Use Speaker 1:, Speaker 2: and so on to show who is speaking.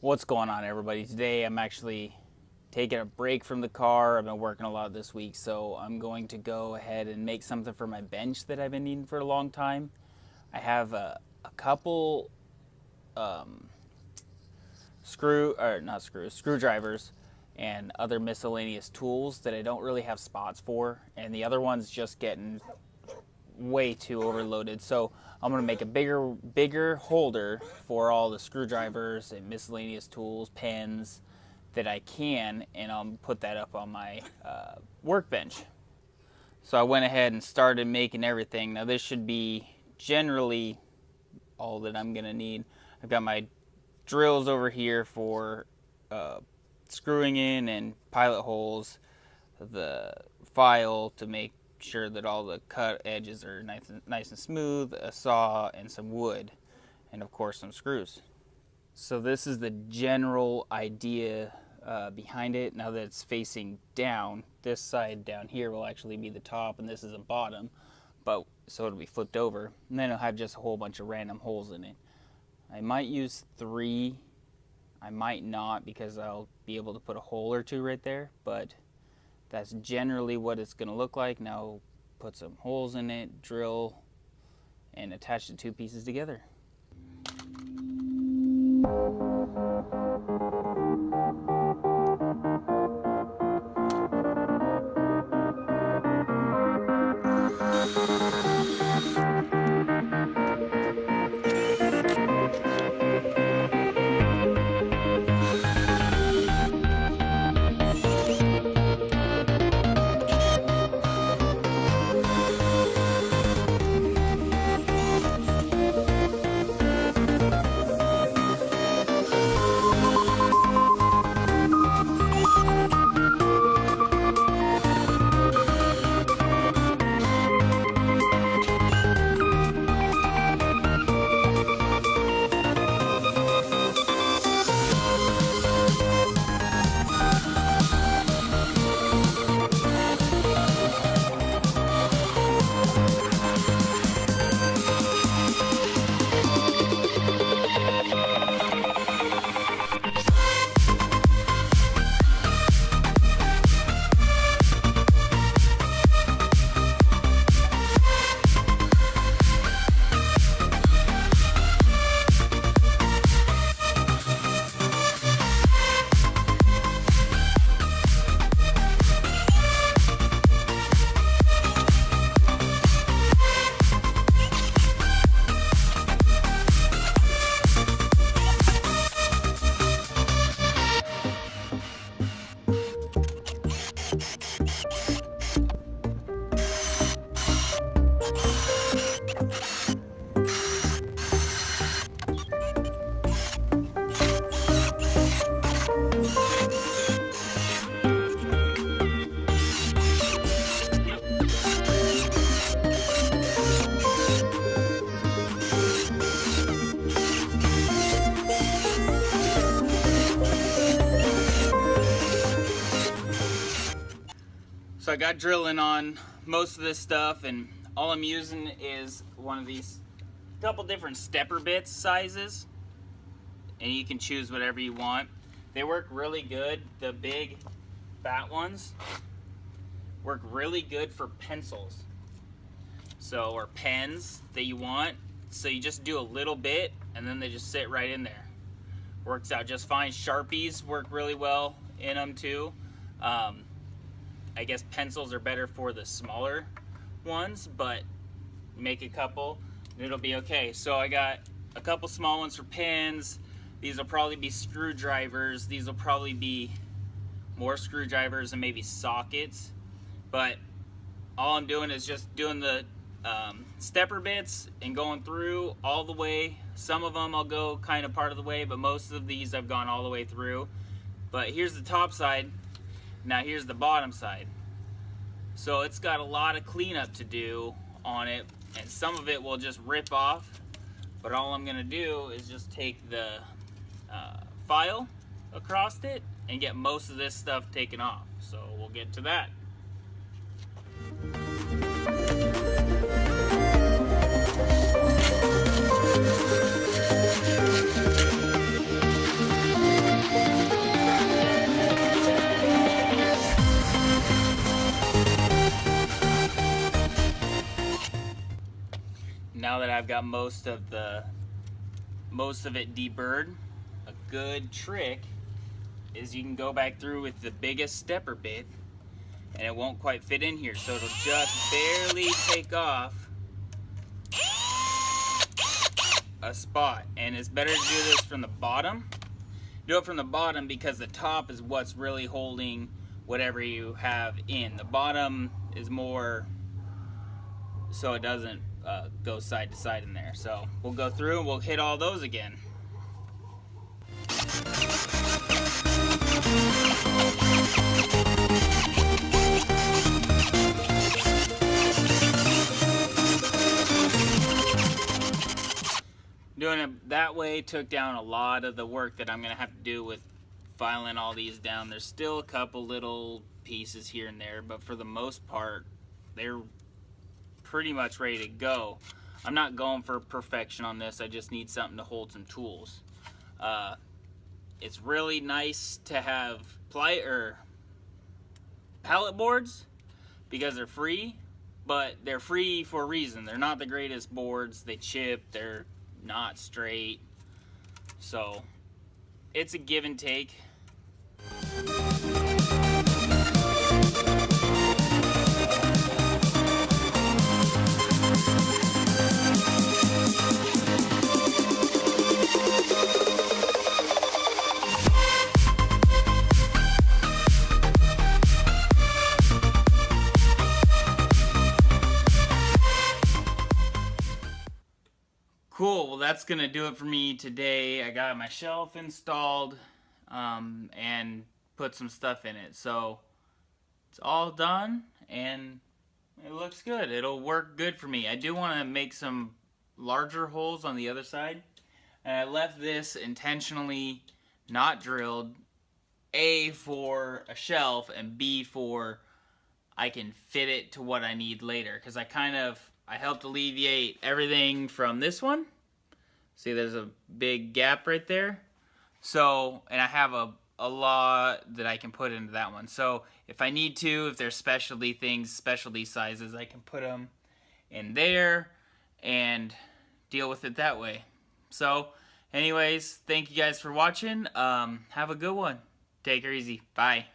Speaker 1: What's going on, everybody? Today I'm actually taking a break from the car. I've been working a lot this week, so I'm going to go ahead and make something for my bench that I've been needing for a long time. I have a couple screwdrivers and other miscellaneous tools that I don't really have spots for, and the other one's just getting way too overloaded. So I'm going to make a bigger holder for all the screwdrivers and miscellaneous tools, pens that I can, and I'll put that up on my workbench. So I went ahead and started making everything. Now this should be generally all that I'm going to need. I've got my drills over here for screwing in and pilot holes, the file to make sure that all the cut edges are nice and smooth, a saw, and some wood, and of course some screws. So this is the general idea behind it. Now that it's facing down, this side down here will actually be the top and this is the bottom, but so it'll be flipped over, and then it'll have just a whole bunch of random holes in it. I might use 3, I might not, because I'll be able to put a hole or 2 right there, but that's generally what it's going to look like. Now put some holes in it, drill, and attach the 2 pieces together. So I got drilling on most of this stuff, and all I'm using is one of these couple different stepper bits sizes, and you can choose whatever you want. They work really good. The big fat ones work really good for pencils, so, or pens that you want. So you just do a little bit and then they just sit right in there. Works out just fine. Sharpies work really well in them too. I guess pencils are better for the smaller ones, but make a couple and it'll be okay. So I got a couple small ones for pens. These will probably be screwdrivers. These will probably be more screwdrivers and maybe sockets. But all I'm doing is just doing the stepper bits and going through all the way. Some of them I'll go kind of part of the way, but most of these I've gone all the way through. But here's the top side. Now here's the bottom side. So it's got a lot of cleanup to do on it, and some of it will just rip off, but all I'm gonna do is just take the file across it and get most of this stuff taken off. So we'll get to that. I've got most of it deburred. A good trick is you can go back through with the biggest stepper bit and it won't quite fit in here, so it'll just barely take off a spot. And it's better to do this from the bottom. Do it from the bottom because the top is what's really holding whatever you have in. The bottom is more so it doesn't go side to side in there. So we'll go through and we'll hit all those again. Doing it that way took down a lot of the work that I'm gonna have to do with filing all these down. There's still a couple little pieces here and there, but for the most part they're pretty much ready to go. I'm not going for perfection on this. I just need something to hold some tools. It's really nice to have pallet boards because they're free, but they're free for a reason. They're not the greatest boards. They chip, they're not straight, so it's a give and take. Cool, well that's gonna do it for me today. I got my shelf installed and put some stuff in it. So it's all done and it looks good. It'll work good for me. I do want to make some larger holes on the other side. And I left this intentionally not drilled. A, for a shelf, and B, for I can fit it to what I need later. Because I helped alleviate everything from this one. See, there's a big gap right there. So, and I have a lot that I can put into that one. So, if I need to, if there's specialty things, specialty sizes, I can put them in there and deal with it that way. So, anyways, thank you guys for watching. Have a good one. Take her easy. Bye.